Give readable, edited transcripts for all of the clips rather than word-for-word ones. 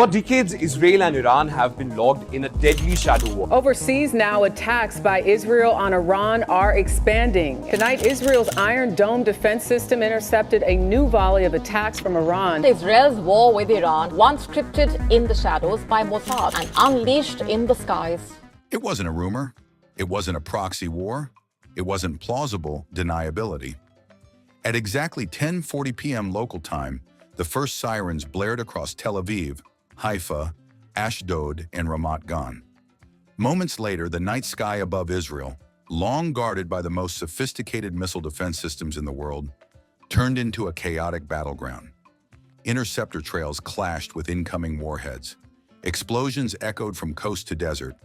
For decades, Israel and Iran have been locked in a deadly shadow war. Overseas now, attacks by Israel on Iran are expanding. Tonight, Israel's Iron Dome defense system intercepted a new volley of attacks from Iran. Israel's war with Iran, once scripted in the shadows by Mossad and unleashed in the skies. It wasn't a rumor. It wasn't a proxy war. It wasn't plausible deniability. At exactly 10:40 p.m. local time, the first sirens blared across Tel Aviv, Haifa, Ashdod, and Ramat Gan. Moments later, the night sky above Israel, long guarded by the most sophisticated missile defense systems in the world, turned into a chaotic battleground. Interceptor trails clashed with incoming warheads. Explosions echoed from coast to desert,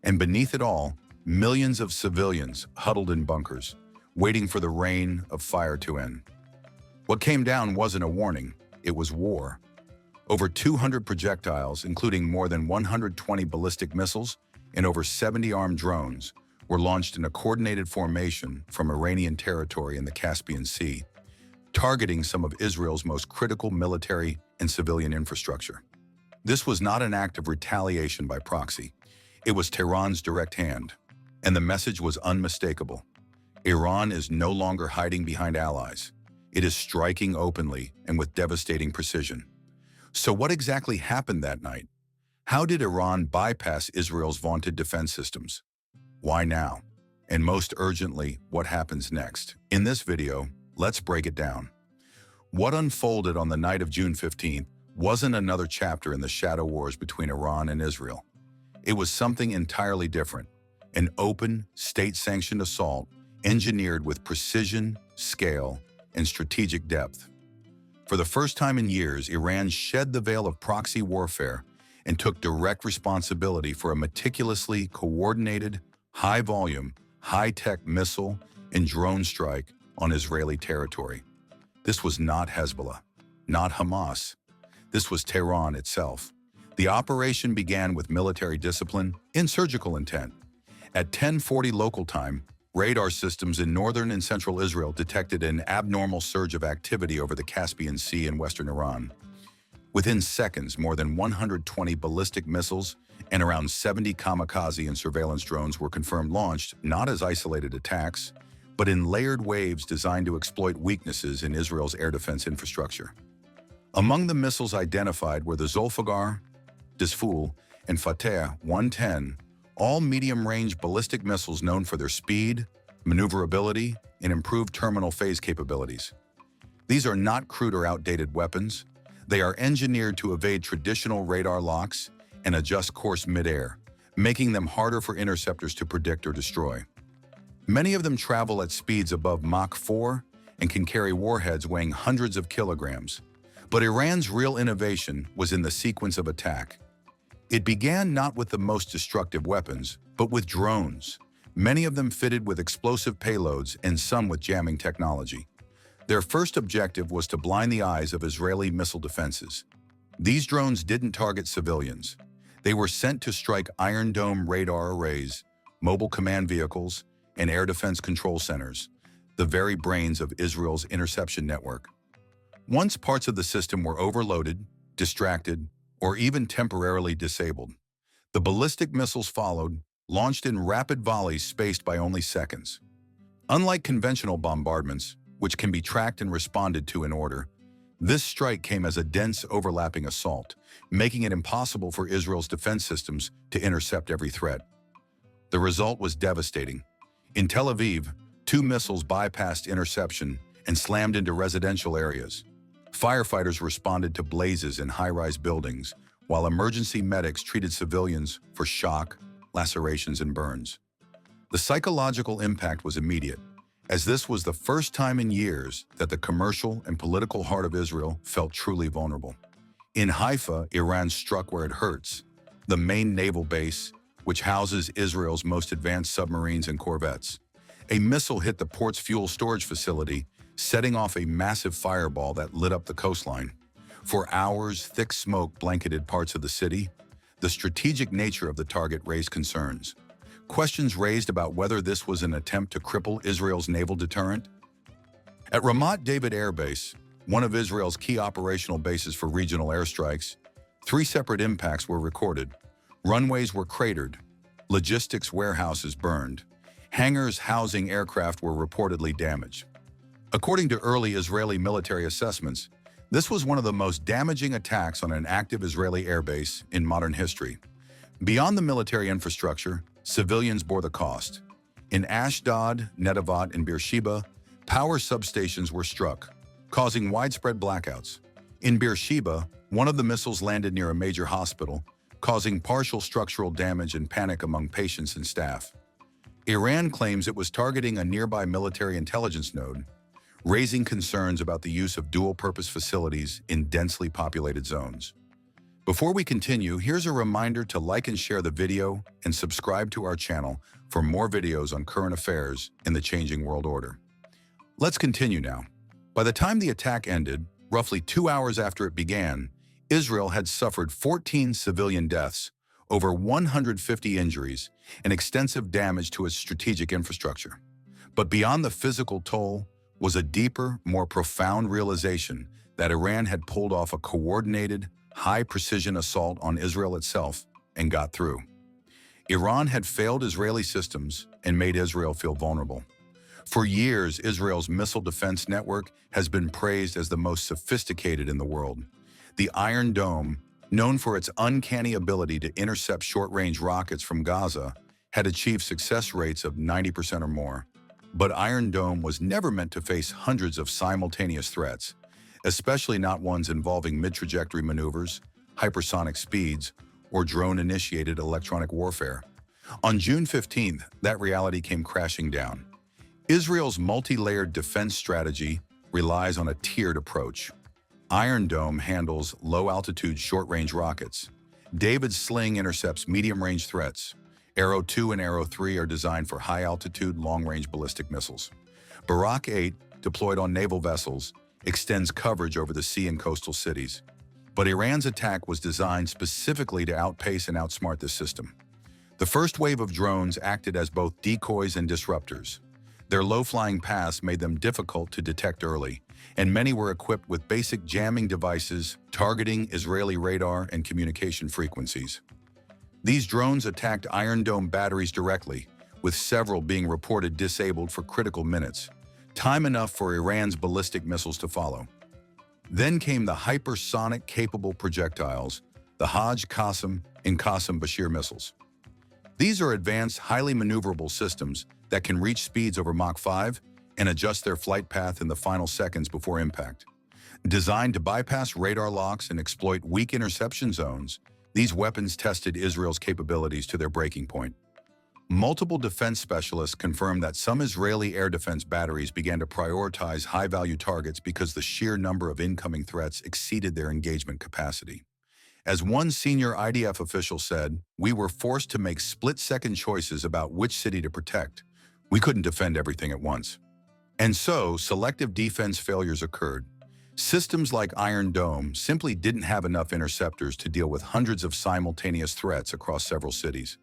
and beneath it all, millions of civilians huddled in bunkers, waiting for the rain of fire to end. What came down wasn't a warning, it was war. Over 200 projectiles, including more than 120 ballistic missiles and over 70 armed drones, were launched in a coordinated formation from Iranian territory in the Caspian Sea, targeting some of Israel's most critical military and civilian infrastructure. This was not an act of retaliation by proxy. It was Tehran's direct hand, and the message was unmistakable. Iran is no longer hiding behind allies. It is striking openly and with devastating precision. So what exactly happened that night? How did Iran bypass Israel's vaunted defense systems? Why now? And most urgently, what happens next? In this video, let's break it down. What unfolded on the night of June 15th wasn't another chapter in the shadow wars between Iran and Israel. It was something entirely different, an open, state-sanctioned assault engineered with precision, scale, and strategic depth. For the first time in years, Iran shed the veil of proxy warfare and took direct responsibility for a meticulously coordinated, high-volume, high-tech missile and drone strike on Israeli territory. This was not Hezbollah, not Hamas. This was Tehran itself. The operation began with military discipline and surgical intent. At 10:40 local time, radar systems in northern and central Israel detected an abnormal surge of activity over the Caspian Sea in western Iran. Within seconds, more than 120 ballistic missiles and around 70 kamikaze and surveillance drones were confirmed launched, not as isolated attacks, but in layered waves designed to exploit weaknesses in Israel's air defense infrastructure. Among the missiles identified were the Zolfagar, Disful, and Fateh 110, all medium-range ballistic missiles known for their speed, maneuverability, and improved terminal phase capabilities. These are not crude or outdated weapons. They are engineered to evade traditional radar locks and adjust course mid-air, making them harder for interceptors to predict or destroy. Many of them travel at speeds above Mach 4 and can carry warheads weighing hundreds of kilograms. But Iran's real innovation was in the sequence of attack. It began not with the most destructive weapons, but with drones, many of them fitted with explosive payloads and some with jamming technology. Their first objective was to blind the eyes of Israeli missile defenses. These drones didn't target civilians. They were sent to strike Iron Dome radar arrays, mobile command vehicles, and air defense control centers, the very brains of Israel's interception network. Once parts of the system were overloaded, distracted, or even temporarily disabled, the ballistic missiles followed, launched in rapid volleys spaced by only seconds. Unlike conventional bombardments, which can be tracked and responded to in order, this strike came as a dense, overlapping assault, making it impossible for Israel's defense systems to intercept every threat. The result was devastating. In Tel Aviv, 2 missiles bypassed interception and slammed into residential areas. Firefighters responded to blazes in high-rise buildings, while emergency medics treated civilians for shock, lacerations, and burns. The psychological impact was immediate, as this was the first time in years that the commercial and political heart of Israel felt truly vulnerable. In Haifa, Iran struck where it hurts, the main naval base, which houses Israel's most advanced submarines and corvettes. A missile hit the port's fuel storage facility, setting off a massive fireball that lit up the coastline. For hours, thick smoke blanketed parts of the city. The strategic nature of the target raised concerns. Questions raised about whether this was an attempt to cripple Israel's naval deterrent. At Ramat David Air Base, one of Israel's key operational bases for regional airstrikes, 3 separate impacts were recorded. Runways were cratered, logistics warehouses burned, hangars housing aircraft were reportedly damaged. According to early Israeli military assessments, this was one of the most damaging attacks on an active Israeli airbase in modern history. Beyond the military infrastructure, civilians bore the cost. In Ashdod, Netivot, and Beersheba, power substations were struck, causing widespread blackouts. In Beersheba, one of the missiles landed near a major hospital, causing partial structural damage and panic among patients and staff. Iran claims it was targeting a nearby military intelligence node, raising concerns about the use of dual-purpose facilities in densely populated zones. Before we continue, here's a reminder to like and share the video and subscribe to our channel for more videos on current affairs in the changing world order. Let's continue now. By the time the attack ended, roughly 2 hours after it began, Israel had suffered 14 civilian deaths, over 150 injuries, and extensive damage to its strategic infrastructure. But beyond the physical toll was a deeper, more profound realization that Iran had pulled off a coordinated, high-precision assault on Israel itself and got through. Iran had failed Israeli systems and made Israel feel vulnerable. For years, Israel's missile defense network has been praised as the most sophisticated in the world. The Iron Dome, known for its uncanny ability to intercept short-range rockets from Gaza, had achieved success rates of 90% or more. But Iron Dome was never meant to face hundreds of simultaneous threats, especially not ones involving mid-trajectory maneuvers, hypersonic speeds, or drone-initiated electronic warfare. On June 15th, that reality came crashing down. Israel's multi-layered defense strategy relies on a tiered approach. Iron Dome handles low-altitude short-range rockets. David's Sling intercepts medium-range threats. Arrow 2 and Arrow 3 are designed for high-altitude, long-range ballistic missiles. Barak 8, deployed on naval vessels, extends coverage over the sea and coastal cities. But Iran's attack was designed specifically to outpace and outsmart this system. The first wave of drones acted as both decoys and disruptors. Their low-flying paths made them difficult to detect early, and many were equipped with basic jamming devices targeting Israeli radar and communication frequencies. These drones attacked Iron Dome batteries directly, with several being reported disabled for critical minutes, time enough for Iran's ballistic missiles to follow. Then came the hypersonic-capable projectiles, the Hajj Qassam and Qassam Bashir missiles. These are advanced, highly maneuverable systems that can reach speeds over Mach 5 and adjust their flight path in the final seconds before impact. Designed to bypass radar locks and exploit weak interception zones, these weapons tested Israel's capabilities to their breaking point. Multiple defense specialists confirmed that some Israeli air defense batteries began to prioritize high-value targets because the sheer number of incoming threats exceeded their engagement capacity. As one senior IDF official said, "We were forced to make split-second choices about which city to protect. We couldn't defend everything at once." And so, selective defense failures occurred. Systems like Iron Dome simply didn't have enough interceptors to deal with hundreds of simultaneous threats across several cities.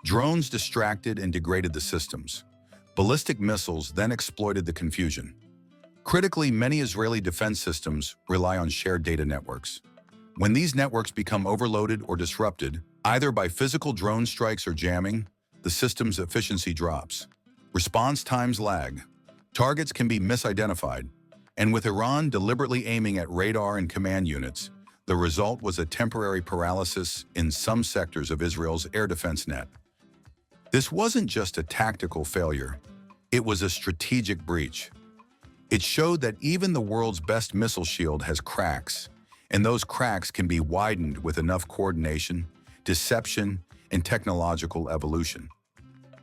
Drones distracted and degraded the systems. Ballistic missiles then exploited the confusion. Critically, many Israeli defense systems rely on shared data networks. When these networks become overloaded or disrupted, either by physical drone strikes or jamming, the system's efficiency drops. Response times lag. Targets can be misidentified. And with Iran deliberately aiming at radar and command units, the result was a temporary paralysis in some sectors of Israel's air defense net. This wasn't just a tactical failure, it was a strategic breach. It showed that even the world's best missile shield has cracks, and those cracks can be widened with enough coordination, deception, and technological evolution.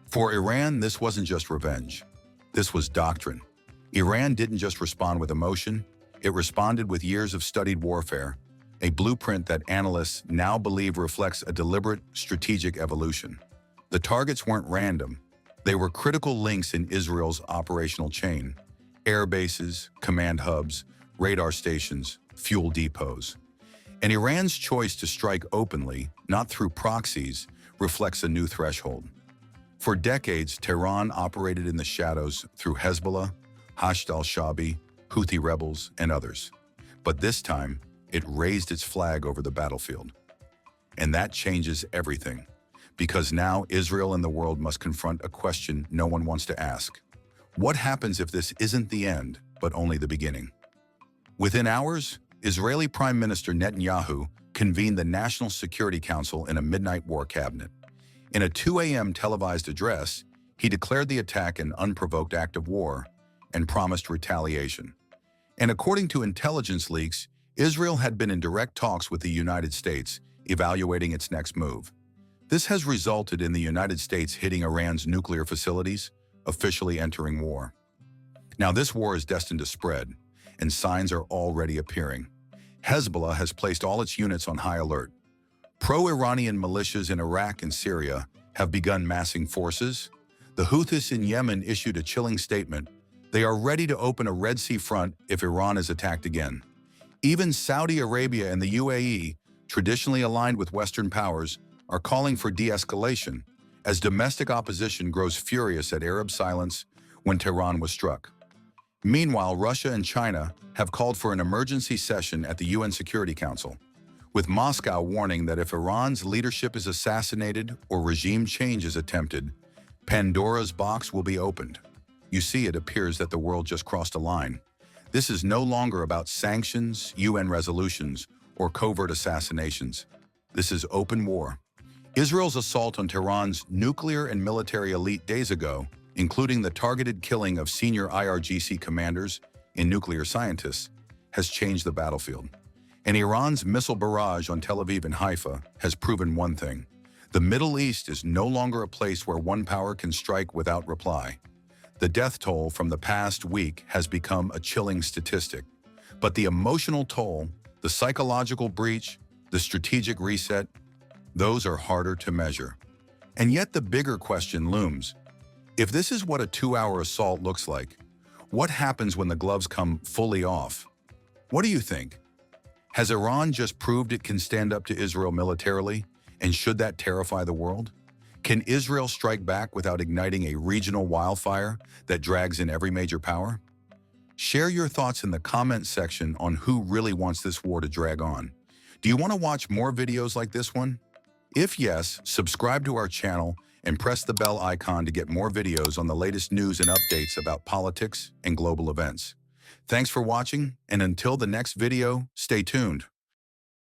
For Iran, this wasn't just revenge. This was doctrine. Iran didn't just respond with emotion, it responded with years of studied warfare, a blueprint that analysts now believe reflects a deliberate, strategic evolution. The targets weren't random. They were critical links in Israel's operational chain: air bases, command hubs, radar stations, fuel depots. And Iran's choice to strike openly, not through proxies, reflects a new threshold. For decades, Tehran operated in the shadows through Hezbollah, Hashd al-Shaabi, Houthi rebels, and others. But this time, it raised its flag over the battlefield. And that changes everything, because now Israel and the world must confront a question no one wants to ask. What happens if this isn't the end, but only the beginning? Within hours, Israeli Prime Minister Netanyahu convened the National Security Council in a midnight war cabinet. In a 2 a.m. televised address, he declared the attack an unprovoked act of war and promised retaliation. And according to intelligence leaks, Israel had been in direct talks with the United States, evaluating its next move. This has resulted in the United States hitting Iran's nuclear facilities, officially entering war. Now, this war is destined to spread, and signs are already appearing. Hezbollah has placed all its units on high alert. Pro-Iranian militias in Iraq and Syria have begun massing forces. The Houthis in Yemen issued a chilling statement. They are ready to open a Red Sea front if Iran is attacked again. Even Saudi Arabia and the UAE, traditionally aligned with Western powers, are calling for de-escalation as domestic opposition grows furious at Arab silence when Tehran was struck. Meanwhile, Russia and China have called for an emergency session at the UN Security Council, with Moscow warning that if Iran's leadership is assassinated or regime change is attempted, Pandora's box will be opened. You see, it appears that the world just crossed a line. This is no longer about sanctions, UN resolutions, or covert assassinations. This is open war. Israel's assault on Tehran's nuclear and military elite days ago, including the targeted killing of senior IRGC commanders and nuclear scientists, has changed the battlefield. And Iran's missile barrage on Tel Aviv and Haifa has proven one thing. The Middle East is no longer a place where one power can strike without reply. The death toll from the past week has become a chilling statistic. But the emotional toll, the psychological breach, the strategic reset, those are harder to measure. And yet the bigger question looms. If this is what a 2-hour assault looks like, what happens when the gloves come fully off? What do you think? Has Iran just proved it can stand up to Israel militarily? And should that terrify the world? Can Israel strike back without igniting a regional wildfire that drags in every major power? Share your thoughts in the comment section on who really wants this war to drag on. Do you want to watch more videos like this one? If yes, subscribe to our channel and press the bell icon to get more videos on the latest news and updates about politics and global events. Thanks for watching, and until the next video, stay tuned.